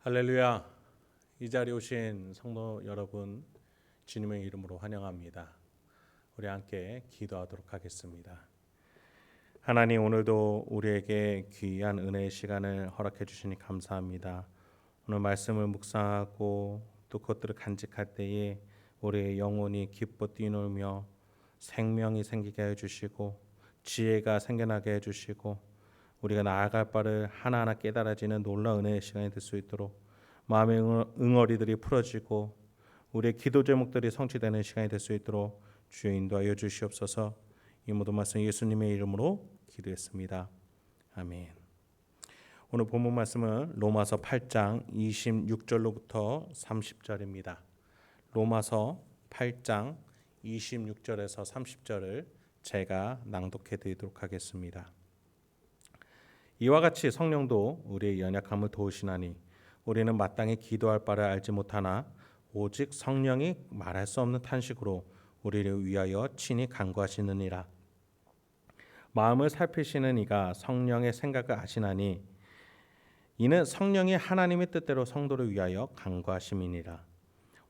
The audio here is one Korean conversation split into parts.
할렐루야. 이 자리에 오신 성도 여러분 주님의 이름으로 환영합니다. 우리 함께 기도하도록 하겠습니다. 하나님, 오늘도 우리에게 귀한 은혜의 시간을 허락해 주시니 감사합니다. 오늘 말씀을 묵상하고 또 그것들을 간직할 때에 우리의 영혼이 기뻐 뛰놀며 생명이 생기게 해주시고 지혜가 생겨나게 해주시고 우리가 나아갈 바를 하나하나 깨달아지는 놀라운 은혜의 시간이 될 수 있도록 마음의 응어리들이 풀어지고 우리의 기도 제목들이 성취되는 시간이 될 수 있도록 주여 인도하여 주시옵소서. 이 모든 말씀 예수님의 이름으로 기도했습니다. 아멘. 오늘 본문 말씀은 로마서 8장 26절로부터 30절입니다. 로마서 8장 26절에서 30절을 제가 낭독해 드리도록 하겠습니다. 이와 같이 성령도 우리의 연약함을 도우시나니 우리는 마땅히 기도할 바를 알지 못하나 오직 성령이 말할 수 없는 탄식으로 우리를 위하여 친히 간구하시느니라. 마음을 살피시는 이가 성령의 생각을 아시나니 이는 성령이 하나님의 뜻대로 성도를 위하여 간구하심이니라.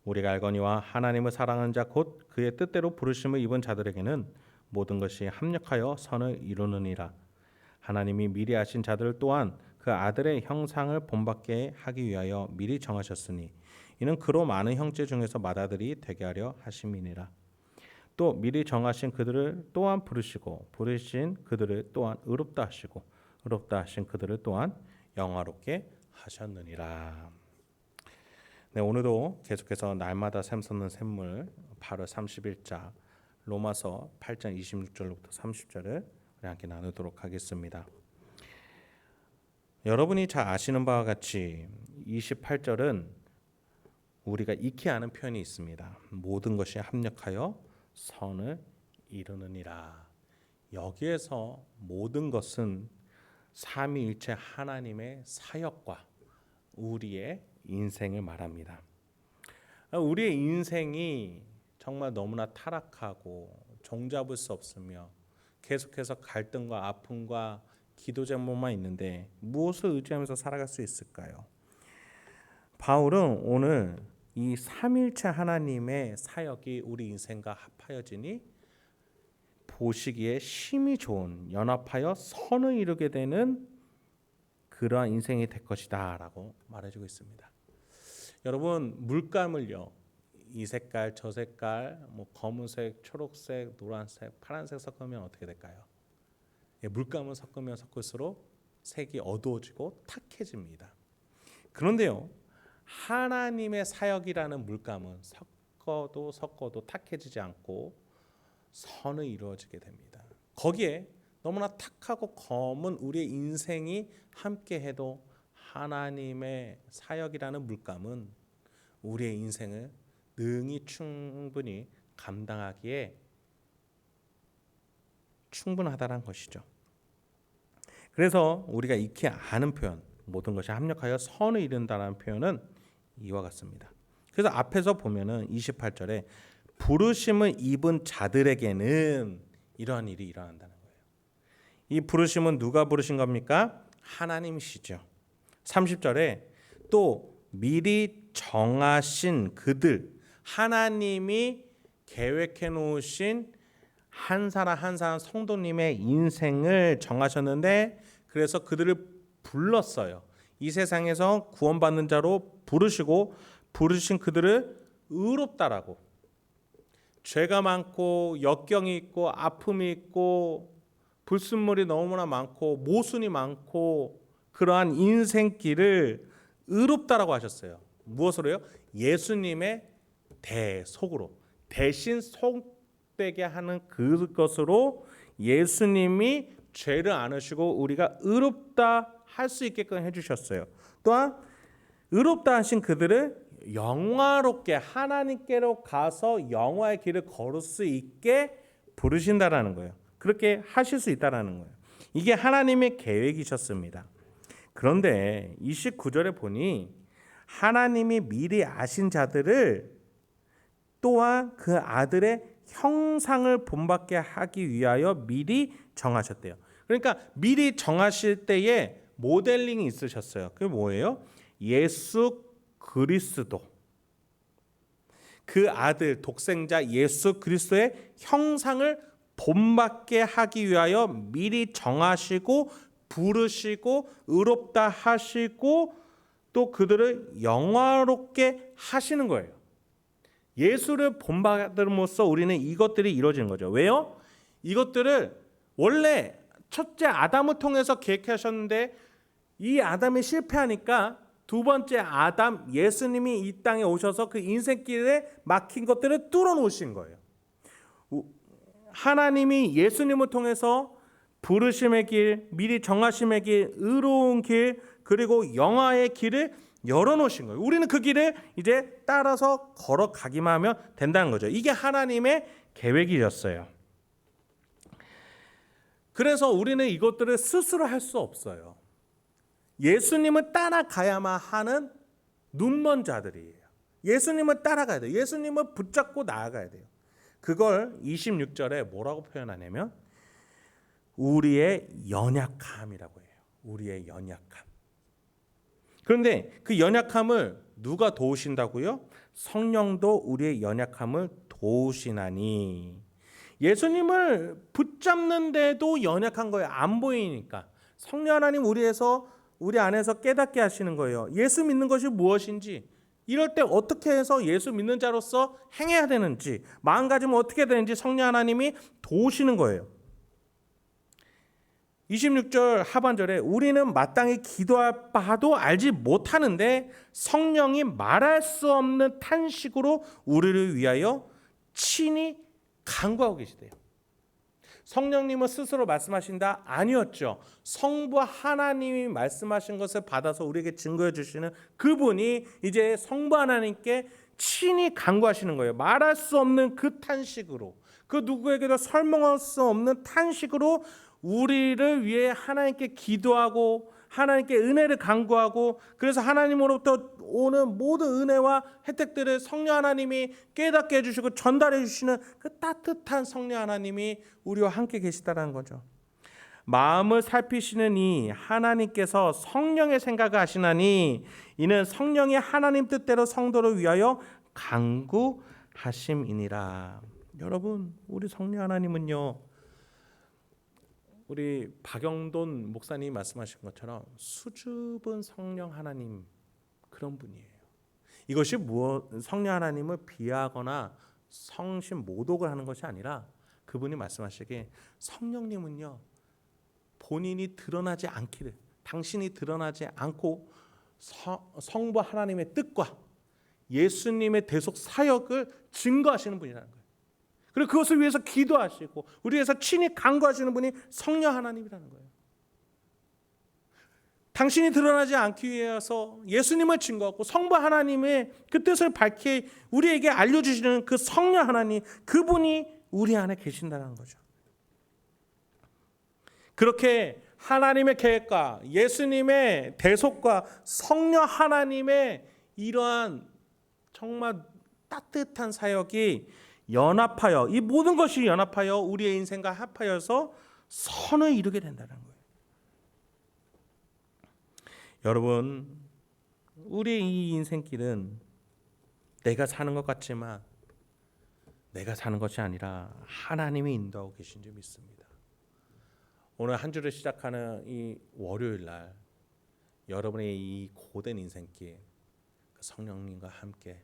우리가 알거니와 하나님을 사랑하는 자 곧 그의 뜻대로 부르심을 입은 자들에게는 모든 것이 합력하여 선을 이루느니라. 하나님이 미리 아신 자들 또한 그 아들의 형상을 본받게 하기 위하여 미리 정하셨으니 이는 그로 많은 형제 중에서 맏아들이 되게 하려 하심이니라. 또 미리 정하신 그들을 또한 부르시고 부르신 그들을 또한 의롭다 하시고 의롭다 하신 그들을 또한 영화롭게 하셨느니라. 네, 오늘도 계속해서 날마다 샘솟는 샘물 8월 30일자 로마서 8장 26절부터 30절을 우리 함께 나누도록 하겠습니다. 여러분이 잘 아시는 바와 같이 28절은 우리가 익히 아는 표현이 있습니다. 모든 것이 합력하여 선을 이루느니라. 여기에서 모든 것은 삼위일체 하나님의 사역과 우리의 인생을 말합니다. 우리의 인생이 정말 너무나 타락하고 종잡을 수 없으며 계속해서 갈등과 아픔과 기도 제목만 있는데 무엇을 의지하면서 살아갈 수 있을까요? 바울은 오늘 이 삼일체 하나님의 사역이 우리 인생과 합하여지니 보시기에 심히 좋은 연합하여 선을 이루게 되는 그러한 인생이 될 것이다 라고 말해주고 있습니다. 여러분, 물감을요, 이 색깔 저 색깔 뭐 검은색 초록색 노란색 파란색 섞으면 어떻게 될까요? 물감을 섞으면 섞을수록 색이 어두워지고 탁해집니다. 그런데요, 하나님의 사역이라는 물감은 섞어도 탁해지지 않고 선을 이루어지게 됩니다. 거기에 너무나 탁하고 검은 우리의 인생이 함께해도 하나님의 사역이라는 물감은 우리의 인생을 능히 충분히 감당하기에 충분하다는 것이죠. 그래서 우리가 익히 아는 표현, 모든 것이 합력하여 선을 이룬다는 표현은 이와 같습니다. 그래서 앞에서 보면은 28절에 부르심을 입은 자들에게는 이러한 일이 일어난다는 거예요. 이 부르심은 누가 부르신 겁니까? 하나님이시죠. 30절에 또 미리 정하신 그들, 하나님이 계획해 놓으신 한 사람 한 사람 성도님의 인생을 정하셨는데 그래서 그들을 불렀어요. 이 세상에서 구원받는 자로 부르시고 부르신 그들을 의롭다라고. 죄가 많고 역경이 있고 아픔이 있고 불순물이 너무나 많고 모순이 많고 그러한 인생길을 의롭다라고 하셨어요. 무엇으로요? 예수님의 대속으로 대신 속되게 하는 그것으로 예수님이 죄를 안으시고 우리가 의롭다 할 수 있게끔 해주셨어요. 또한 의롭다 하신 그들을 영화롭게 하나님께로 가서 영화의 길을 걸을 수 있게 부르신다라는 거예요. 그렇게 하실 수 있다라는 거예요. 이게 하나님의 계획이셨습니다. 그런데 29절에 보니 하나님이 미리 아신 자들을 또한 그 아들의 형상을 본받게 하기 위하여 미리 정하셨대요. 그러니까 미리 정하실 때에 모델링이 있으셨어요. 그게 뭐예요? 예수 그리스도, 그 아들 독생자 예수 그리스도의 형상을 본받게 하기 위하여 미리 정하시고 부르시고 의롭다 하시고 또 그들을 영화롭게 하시는 거예요. 예수를 본받음으로써 우리는 이것들이 이루어지는 거죠. 왜요? 이것들을 원래 첫째 아담을 통해서 계획하셨는데 이 아담이 실패하니까 두 번째 아담 예수님이 이 땅에 오셔서 그 인생길에 막힌 것들을 뚫어 놓으신 거예요. 하나님이 예수님을 통해서 부르심의 길, 미리 정하심의 길, 의로운 길, 그리고 영화의 길을 열어놓으신 거예요. 우리는 그 길을 이제 따라서 걸어가기만 하면 된다는 거죠. 이게 하나님의 계획이었어요. 그래서 우리는 이것들을 스스로 할 수 없어요. 예수님을 따라가야만 하는 눈먼 자들이에요. 예수님을 따라가야 돼요. 예수님을 붙잡고 나아가야 돼요. 그걸 26절에 뭐라고 표현하냐면 우리의 연약함이라고 해요. 우리의 연약함. 그런데 그 연약함을 누가 도우신다고요? 성령도 우리의 연약함을 도우시나니. 예수님을 붙잡는데도 연약한 거예요. 안 보이니까. 성령 하나님 우리 안에서 깨닫게 하시는 거예요. 예수 믿는 것이 무엇인지, 이럴 때 어떻게 해서 예수 믿는 자로서 행해야 되는지, 마음가짐은 어떻게 되는지 성령 하나님이 도우시는 거예요. 26절 하반절에 우리는 마땅히 기도할 바도 알지 못하는데 성령이 말할 수 없는 탄식으로 우리를 위하여 친히 간구하고 계시대요. 성령님은 스스로 말씀하신다? 아니었죠. 성부 하나님이 말씀하신 것을 받아서 우리에게 증거해 주시는 그분이 이제 성부 하나님께 친히 간구하시는 거예요. 말할 수 없는 그 탄식으로, 그 누구에게도 설명할 수 없는 탄식으로 우리를 위해 하나님께 기도하고 하나님께 은혜를 간구하고, 그래서 하나님으로부터 오는 모든 은혜와 혜택들을 성령 하나님이 깨닫게 해주시고 전달해 주시는 그 따뜻한 성령 하나님이 우리와 함께 계시다는 거죠. 마음을 살피시는 이 하나님께서 성령의 생각을 하시나니 이는 성령이 하나님 뜻대로 성도를 위하여 간구하심이니라. 여러분, 우리 성령 하나님은요, 우리 박영돈 목사님이 말씀하신 것처럼 수줍은 성령 하나님, 그런 분이에요. 이것이 성령 하나님을 비하하거나 성심 모독을 하는 것이 아니라 그분이 말씀하시기에 성령님은요, 본인이 드러나지 않기를, 당신이 드러나지 않고 성부 하나님의 뜻과 예수님의 대속 사역을 증거하시는 분이라는 거예요. 그리고 그것을 위해서 기도하시고 우리 위해서 친히 간구하시는 분이 성령 하나님이라는 거예요. 당신이 드러나지 않기 위해서 예수님을 증거하고 성부 하나님의 그 뜻을 밝히 우리에게 알려주시는 그 성령 하나님, 그분이 우리 안에 계신다는 거죠. 그렇게 하나님의 계획과 예수님의 대속과 성령 하나님의 이러한 정말 따뜻한 사역이 연합하여, 이 모든 것이 연합하여 우리의 인생과 합하여서 선을 이루게 된다는 거예요. 여러분, 우리의 이 인생길은 내가 사는 것 같지만 내가 사는 것이 아니라 하나님이 인도하고 계신 줄 믿습니다. 오늘 한 주를 시작하는 이 월요일 날 여러분의 이 고된 인생길, 성령님과 함께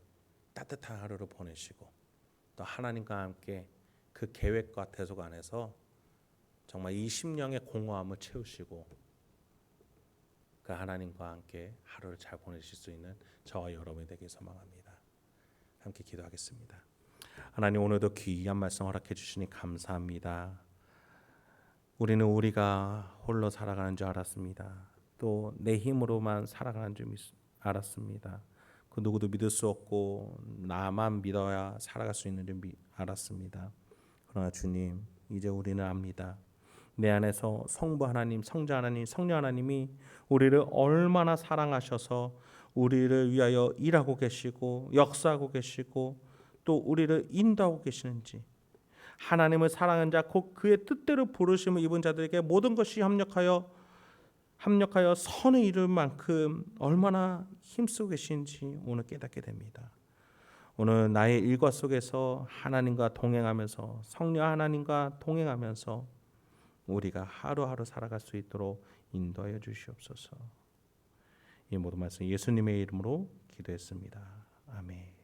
따뜻한 하루를 보내시고 또 하나님과 함께 그 계획과 대속 안에서 정말 이 심령의 공허함을 채우시고 그 하나님과 함께 하루를 잘 보내실 수 있는 저와 여러분이 되길 소망합니다. 함께 기도하겠습니다. 하나님, 오늘도 귀한 말씀 허락해 주시니 감사합니다. 우리는 우리가 홀로 살아가는 줄 알았습니다. 또 내 힘으로만 살아가는 줄 알았습니다. 그 누구도 믿을 수 없고 나만 믿어야 살아갈 수 있는 줄 알았습니다. 그러나 주님, 이제 우리는 압니다. 내 안에서 성부 하나님, 성자 하나님, 성령 하나님이 우리를 얼마나 사랑하셔서 우리를 위하여 일하고 계시고 역사하고 계시고 또 우리를 인도하고 계시는지, 하나님을 사랑하는 자 곧 그의 뜻대로 부르심을 입은 자들에게 모든 것이 협력하여 합력하여 선을 이룰 만큼 얼마나 힘쓰고 계신지 오늘 깨닫게 됩니다. 오늘 나의 일과 속에서 하나님과 동행하면서 성령 하나님과 동행하면서 우리가 하루하루 살아갈 수 있도록 인도하여 주시옵소서. 이 모든 말씀 예수님의 이름으로 기도했습니다. 아멘.